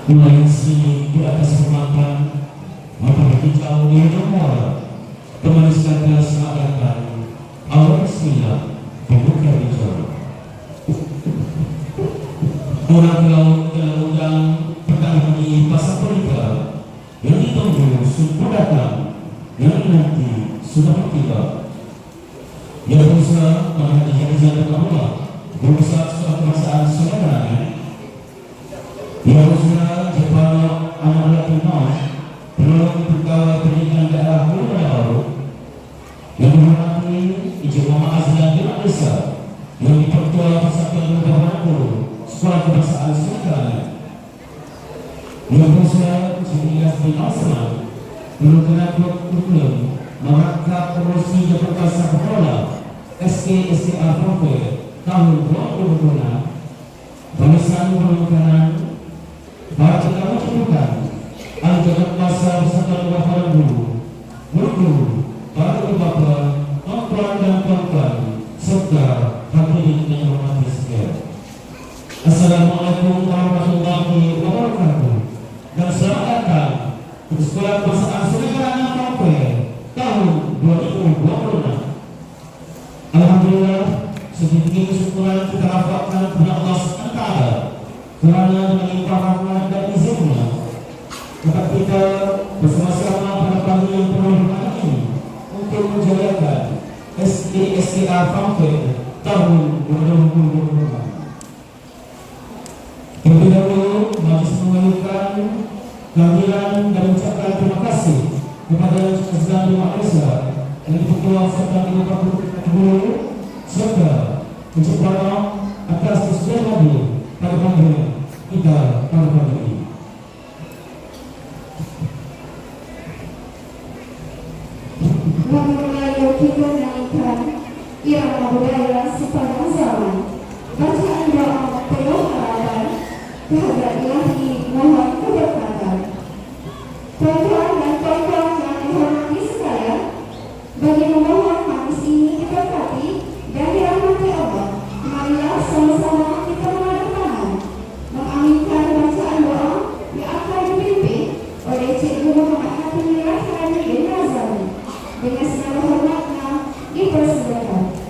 mulai sini di atas permata, mata berkicau di nomor kemanusiaan kelas akan awal bismillah pembuka bicara. Orang kalau undang pertama di pasar politika yang ditunggu sudah datang, yang nanti sudah tiba. Yang berusaha menghadapi jalan Allah, berusaha suatu kemasaan sebenarnya. Yang berusaha Jepang anak Tuhan belum berkawal pendidikan daerah Pulau. Yang menghormati Ijazah Mama Azlan di Malaysia, yang dipertua Persatuan Negara Guru Sekolah Kebangsaan Sebenarnya. Yang berusaha Jepang bin Aslan belum kena kurikulum merangkap promosi Jabatan Sekolah SKSDA Proper tahun 2026 Barisan Perlukanan para tetamu cukupan Anggota Masa Persatuan Negara Guru para bapa, tuan dan tuan serta hadirin yang hormati sekalian. Assalamualaikum warahmatullahi wabarakatuh. Dan selamat datang ke Sekolah Kebangsaan Sebenarnya Proper tahun 2026. Alhamdulillah, sedikit syukuran kita rapatkan kepada Allah SWT kerana melimpah rahmat dan izinnya dapat kita bersama-sama pada pagi yang penuh rahmat ini untuk menjalankan SKSDA Proper tahun 2026. Terlebih dahulu, majlis mengajukan kehadiran dan mengucapkan terima kasih kepada Islam di Malaysia yang Ketua serta Guru serta Menciptakan atas kesediaan hadir pada pagi kita pada pagi ini. Mengenai kita naikkan irama budaya sepanjang zaman, bacaan doa penuh harapan kehadirat Ilahi mohon keberkatan. Tuan-tuan dan tuan-tuan yang dihormati sekalian, bagi memohon majlis ini diberkati dan dirahmati Allah, marilah sama-sama kita mengadu tangan mengaminkan bacaan doa yang akan dipimpin oleh Cikgu Muhammad Hati Rahman bin Razali. Dengan segala hormatnya dipersilakan.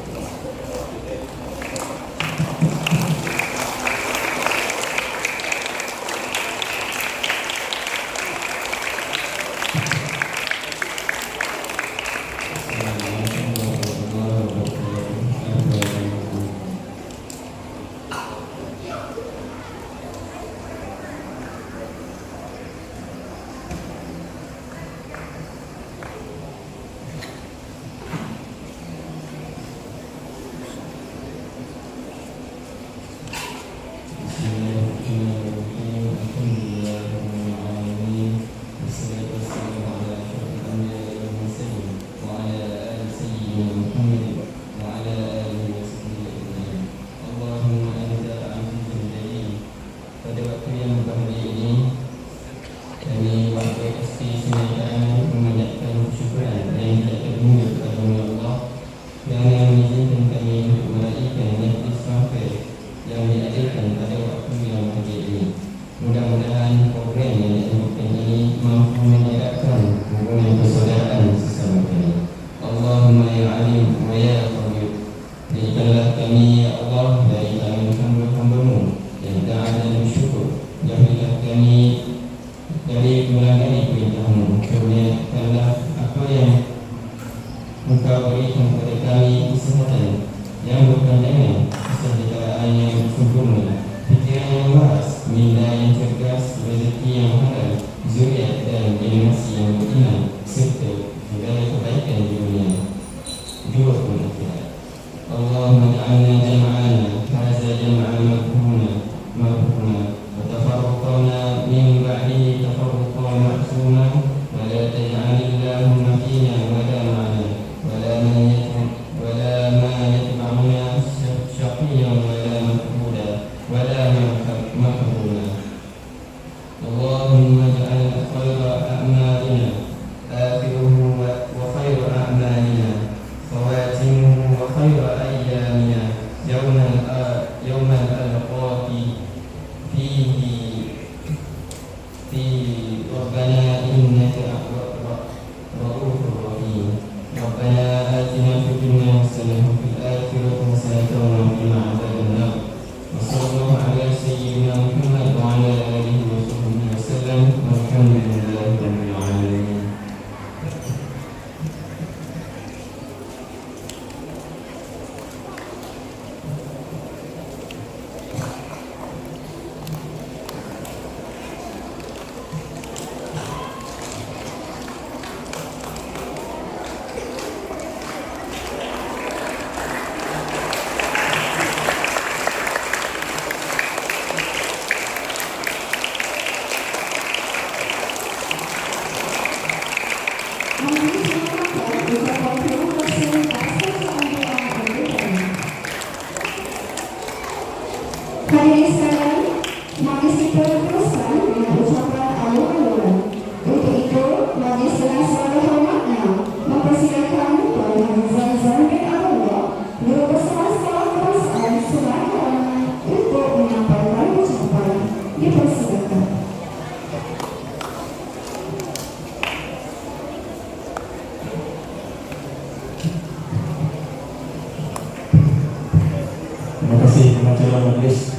pengacara majlis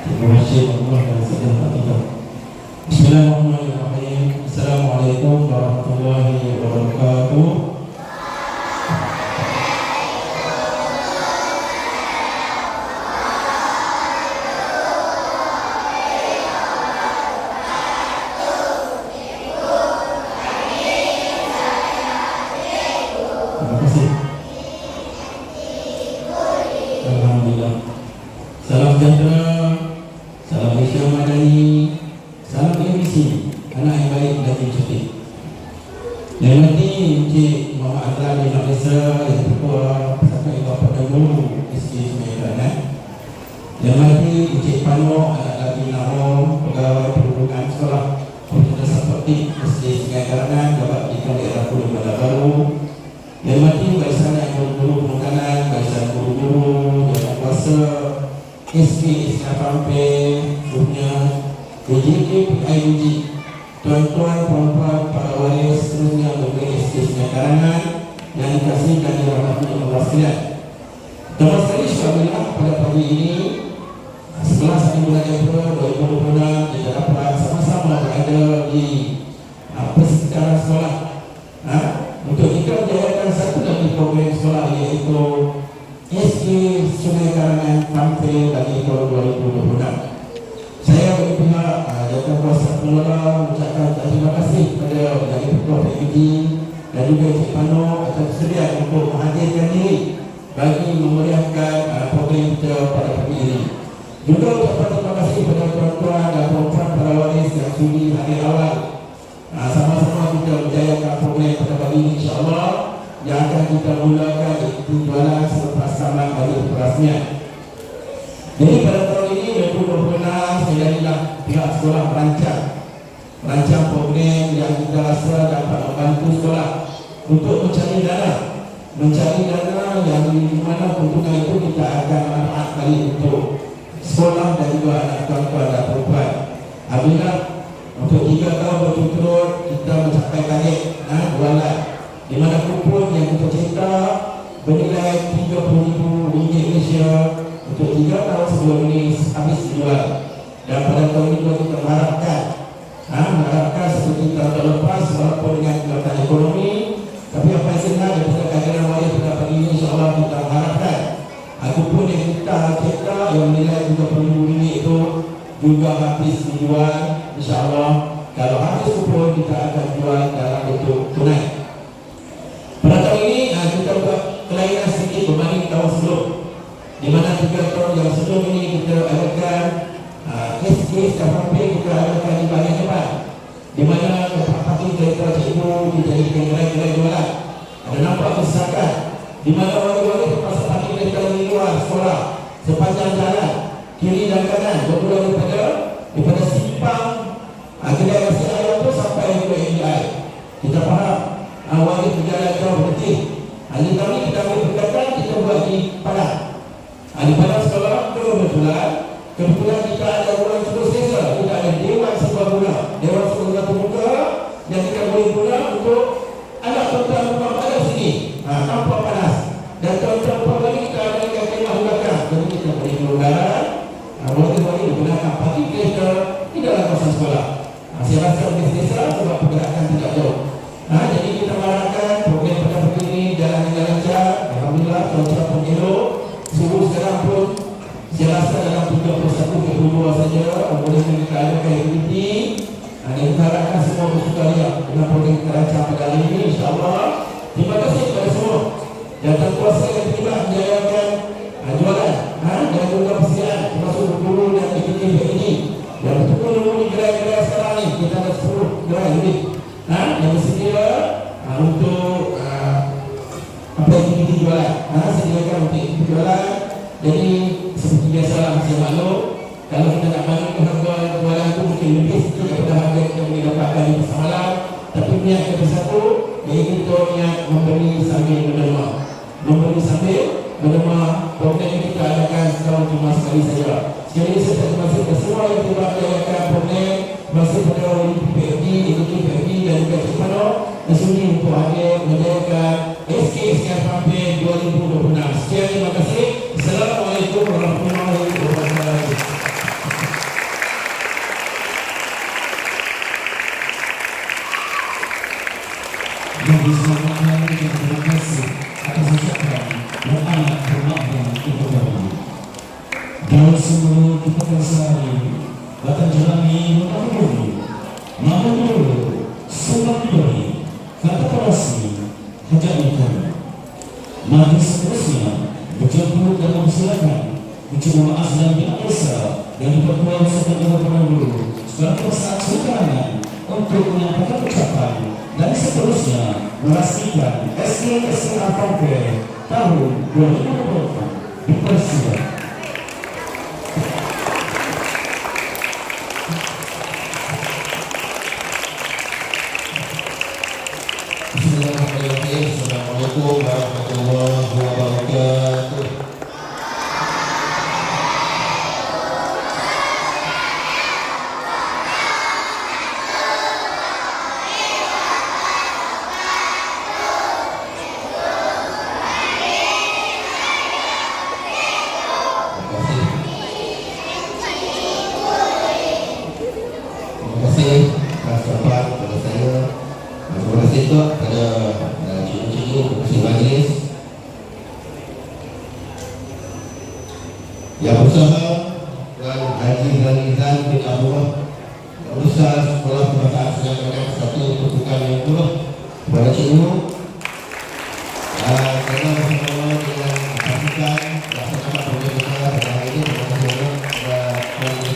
Cikgu Hashim Allah dan saudara kita. Bismillahirrahmanirrahim. Assalamualaikum warahmatullahi wabarakatuh. Terima kasih. Alhamdulillah. Salam sejahtera, salam Malaysia Madani, salam ABC, anak yang baik dan yang cerdik. Yang nanti Encik Muhammad Azlan bin Malaysia yang Ketua Persatuan Ibu Bapa dan Guru SK Sungai Kerana. Yang nanti Encik Pano, anak lagi Nahom, pegawai perhubungan sekolah Komputer Sapotik SK Sungai Kerana, dapat di daerah Pulau Bandar Baru. Yang nanti barisan yang guru-guru penekanan, barisan guru-guru yang kuasa SK Pampe, Dunia, PJK, PIUG, tuan-tuan, puan-puan, para waris seterusnya berbagai SK Karangan yang dikasih dan dirahmati Allah sekalian. Terima kasih insyaAllah pada pagi ini 11 bulan April 2026 kita dapat sama-sama berada di persekitaran sekolah untuk kita menjalankan satu lagi program sekolah iaitu SK Sungai Karangan Pampe bagi tahun 2026. Saya bagi pihak Jawatan Kuasa Pengelola mengucapkan terima kasih kepada Dari Ketua PUG dan juga Encik Pano atas kesediaan untuk menghadirkan diri bagi memeriahkan program kita pada pagi ini. Juga ucapkan terima kasih kepada tuan-tuan dan puan-puan para waris yang sudi hadir awal. Sama-sama kita berjayakan program pada pagi ini insya-Allah yang akan kita mulakan jualan selepas tamat bagi perasmian. Jadi pada tahun ini 2026 sekalilah pihak sekolah merancang program yang kita rasa dapat membantu sekolah untuk mencari dana yang di mana keuntungan itu kita akan manfaat kali untuk sekolah dan juga anak tuan-tuan dan perempuan. Alhamdulillah untuk 3 tahun berturut-turut kita mencapai target jualan di mana kupon yang kita cetak bernilai RM30,000 Malaysia untuk 3 tahun sebelum ini habis dijual. Dan pada tahun ini kita mengharapkan seperti tahun lepas walaupun dengan kekuatan ekonomi, tapi apa yang senang daripada kajian wayar pada pagi ini insyaAllah kita mengharapkan kupon yang kita cetak yang bernilai RM30,000 itu juga habis dijual insyaAllah. Kalau habis kupon kita akan jual dalam bentuk tunai. Pada tahun ini kita buat kelainan sedikit berbanding tahun sebelum, di mana 3 tahun yang sebelum ini kita adakan SK Pampe kita adakan di bahagian depan, di mana parking kereta cikgu dijadikan gerai-gerai jualan. Ada nampak kesesakan di mana wali-wali terpaksa parking kereta di luar sekolah sepanjang jalan kiri dan kanan, bermula daripada simpang kedai nasi ayam itu sampai ke NDI. Kita faham wali berjalan jauh berhenti. Hari kami kita ambil perkataan kita buat di Padang. Di Padang sekolah kebetulan kita ada ruang terus desa. Kita ada Dewan Sekolah Guna, Dewan Sekolah Terbuka yang kita boleh guna untuk anak tuan-tuan pada sini. Tanpa panas. Dan tuan-tuan lagi kita ada yang kemah di belakang. Jadi kita boleh melonggaran. Wali-wali menggunakan parking kereta di dalam kawasan sekolah. Saya rasa oleh desa sebab pergerakan tidak jauh. Jadi kita mengharapkan program pada pagi ini jalan dengan lancar. Alhamdulillah cuaca pun elok. Suhu sekarang pun saya rasa dalam 31-32 saja. Boleh kita adakan aktiviti. Dan kita harapkan semua bersukaria dengan program kita rancang pada hari ini insyaAllah. Terima kasih kepada semua Jawatan Kuasa yang terlibat menjayakan jualan dan juga persediaan termasuk guru dan aktiviti ini. Yang betul-betul di gerai-gerai sekarang ni kita ada 10 gerai lebih yang bersedia untuk aktiviti jualan. Sediakan untuk aktiviti jualan. Jadi seperti biasalah masih maklum, kalau kita nak bangun harga jualan itu mungkin lebih sikit daripada harga kita boleh dapatkan di pasar malam. Tapi niat kita satu, iaitu kita niat membeli sambil menerima. Program yang kita adakan setahun cuma sekali saja. Sekali ini saya terima kasih kepada semua yang telah menjalankan program. Terima kasih kepada PPFD, PPFD dan juga Cik Pano yang sudi untuk hadir menjalankan SK Pampe 2026. Sekian, terima kasih. Assalamualaikum warahmatullahi wabarakatuh. semua kita kesari Batang jalani menabung Makan dulu Sebab diberi Kata perasi Hajat ikan Mari seterusnya bercampur dan mempersilakan Ucapan maaf dan biasa dari pertuan serta pendahulu sebagai saat sekarang untuk menyampaikan ucapan dan seterusnya memastikan SKSK tahun 2024 dipersilakan. Bismillahirrahmanirrahim. Assalamualaikum warahmatullahi wabarakatuh. Terima kasih atas sopan kepada saya. Terima kasih juga kepada cikgu-cikgu, pengurusi majlis yang bersama Tuan Haji Zalizan bin Abdullah, Urusan Sekolah Kebangsaan Sejarah 1 Pertukaran yang turut kepada cikgu dan saya bersama dengan pasukan laksanakan program kita pada hari ini. Terima kasih banyak kepada Tuan Haji.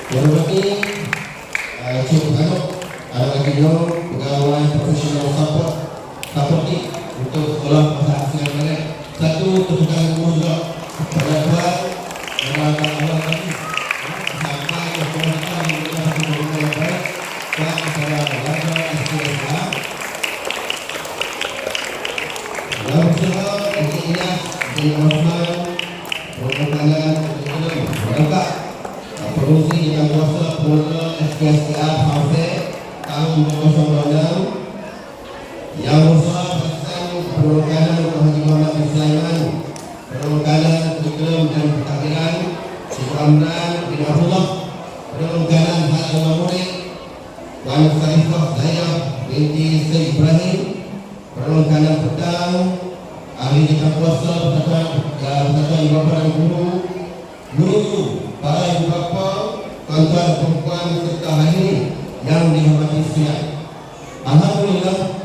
Yang berarti Cikgu Kanuk adalah pegawai profesional support untuk sekolah bahasa Asing Malay 1 Pertukaran Muda pada Tuan menerangkan awal tadi sampai ke sekolah kita memberikan satu program yang baik. Tuan saya belajar SPSA dalam bersama Encik Ilyas bin Osman perkembangan mereka produksi dengan kuasa pengelola SPSA tahun 2026 yang berusaha perasaan perlokalan Dr. Haji Muhammad bin Sulaiman, perlokalan kurikulum dan pentakdiran Cikgu Amran bin Abdullah, perlokalan hak dan murid Tuan Sarifah Zainab binti Syed Ibrahim, perlokalan petang ahli jika kuasa persatuan ibu bapa dan guru, para ibu bapa, tuan-tuan perempuan serta hadirin yang dihormati sekalian. Alhamdulillah,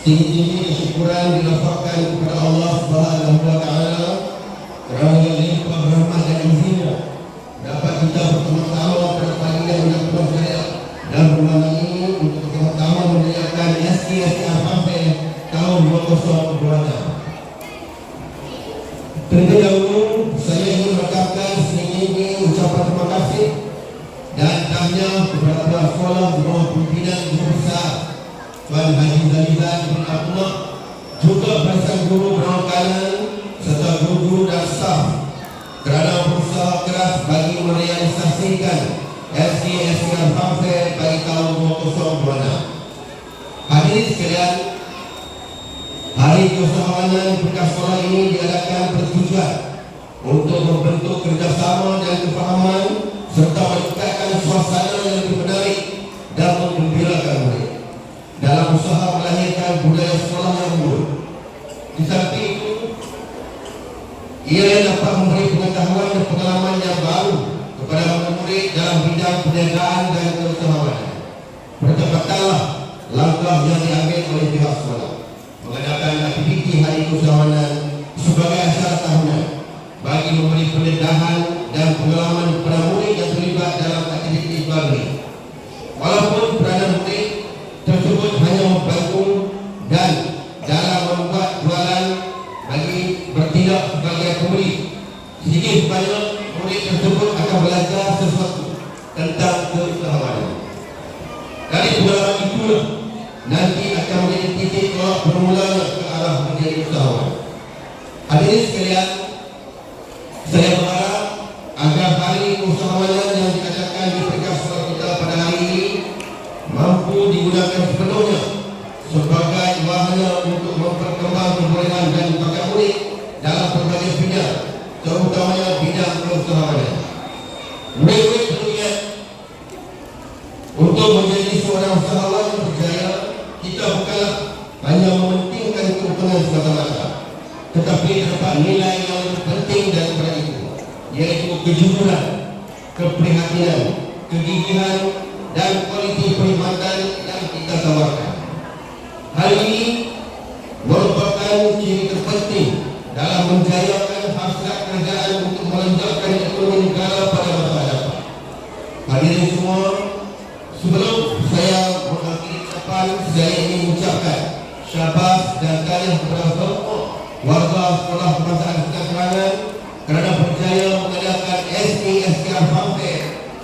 setinggi-tinggi kesyukuran dilafazkan kepada Allah Subhanahu wa taala kerana limpah rahmat dan izinnya dapat kita bersama-sama pada pagi yang mendapat saya dan bermalam ini untuk bersama-sama merayakan SKSA sampai tahun 2026. Terlebih dahulu saya ingin merekatkan sedikit ucapan terima kasih dan tahniah kepada pihak sekolah di bawah pimpinan Guru Besar Tuan Haji Zalizan bin Abdullah, juga barisan guru perlokalan serta guru-guru dan staf kerana berusaha keras bagi merealisasikan SKSA sampai bagi tahun 2026. Hadirin sekalian, hari keusahawanan bekas sekolah ini diadakan bertujuan untuk membentuk kerjasama dan kefahaman serta meningkatkan suasana yang lebih menarik dan menggembirakan murid dalam usaha melahirkan budaya sekolah yang unggul. Di samping itu, ia dapat memberi pengetahuan dan pengalaman yang baru kepada murid dalam bidang perniagaan dan keusahawanan. Bertepatlah langkah yang diambil oleh pihak sekolah mengadakan aktiviti hari keusahawanan sebagai acara tahunan bagi memberi pendedahan dan pengalaman kepada murid yang terlibat dalam aktiviti baru ini. Walaupun peranan murid tersebut hanya membantu dan dalam membuat jualan bagi bertindak sebagai pembeli, sedikit banyak murid tersebut akan belajar sesuatu tentang keusahawanan. Dari pengalaman itulah nanti akan menjadi titik tolak bermulanya ke arah menjadi usahawan. Hadirin sekalian, saya berharap agar hari keusahawanan yang dikatakan di peringkat sekolah kita pada hari ini mampu digunakan sepenuhnya sebagai wahana untuk memperkembang kebolehan dan bakat murid dalam berbagai bidang, terutamanya bidang keusahawanan. Murid-murid perlu ingat, untuk menjadi seorang usahawan yang berjaya, kita bukanlah hanya mementingkan keuntungan semata-mata, tetapi terdapat nilai yang lebih penting daripada itu, yaitu kejujuran, keprihatinan, kegigihan, dan kualiti perkhidmatan yang kita tawarkan. Hal ini merupakan ciri terpenting dalam menjayakan hasrat kerajaan untuk melenjakkan ekonomi negara pada masa hadapan. Hadirin semua, sebelum saya mengakhiri ucapan, saya ingin mengucapkan syabas dan tahniah kepada semua warga Sekolah Kebangsaan Sejahtera kerana berjaya mengadakan SKR Fair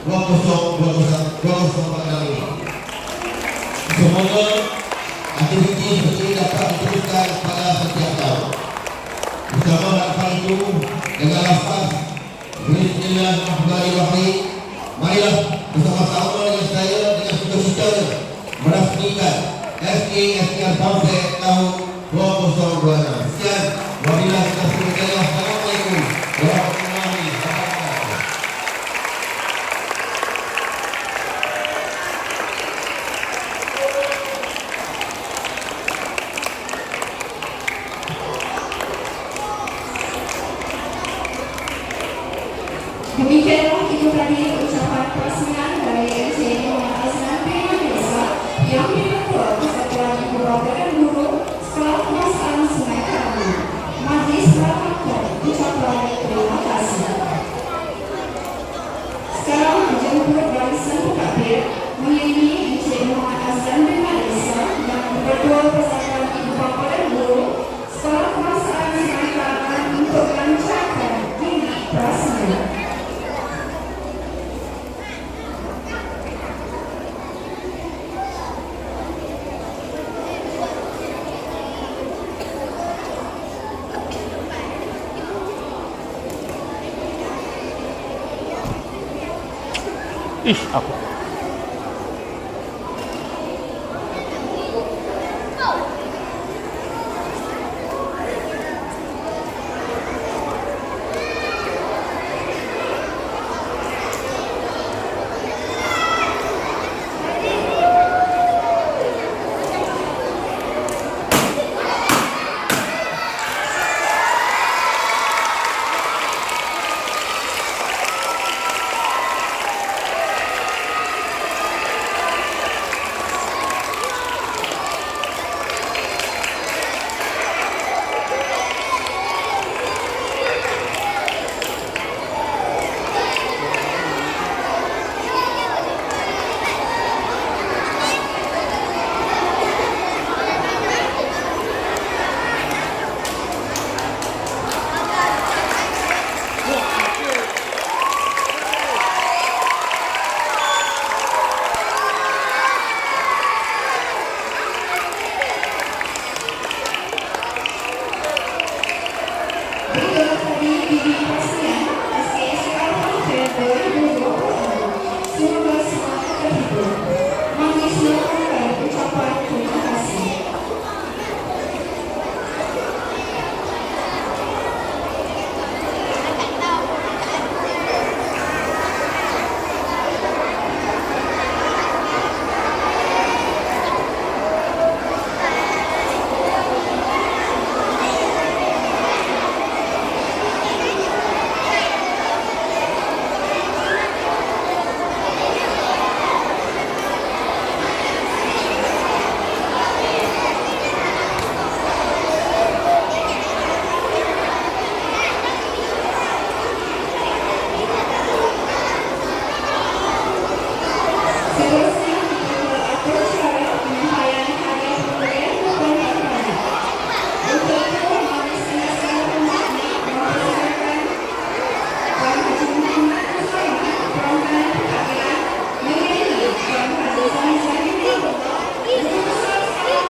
2021 ini. Semoga aktiviti ini dapat diteruskan pada setiap tahun. Bersama harapan itu, dengan lafaz Bismillahirrahmanirrahim, marilah bersama-sama dengan saya dengan sukacita merasmikan SKR Fair tahun 2026. Sekian, wabillahi taufiq wal hidayah. Assalamualaikum warahmatullahi wabarakatuh. Demikianlah itu tadi ucapan peresmian dari MC Muhammad Azlan bin Desa yang dibentuk Persatuan Ibu Bapa dan Guru Sekolah Kebangsaan Sungai Karangan. Majlis melaporkan ucapan terima kasih. Sekarang menjemput barisan takbir mengiringi MC Muhammad Azlan bin Desa yang Ketua Persatuan Ibu Bapa dan Guru Sekolah Kebangsaan Sungai Karangan untuk melancarkan ini peresmian. Ih, aku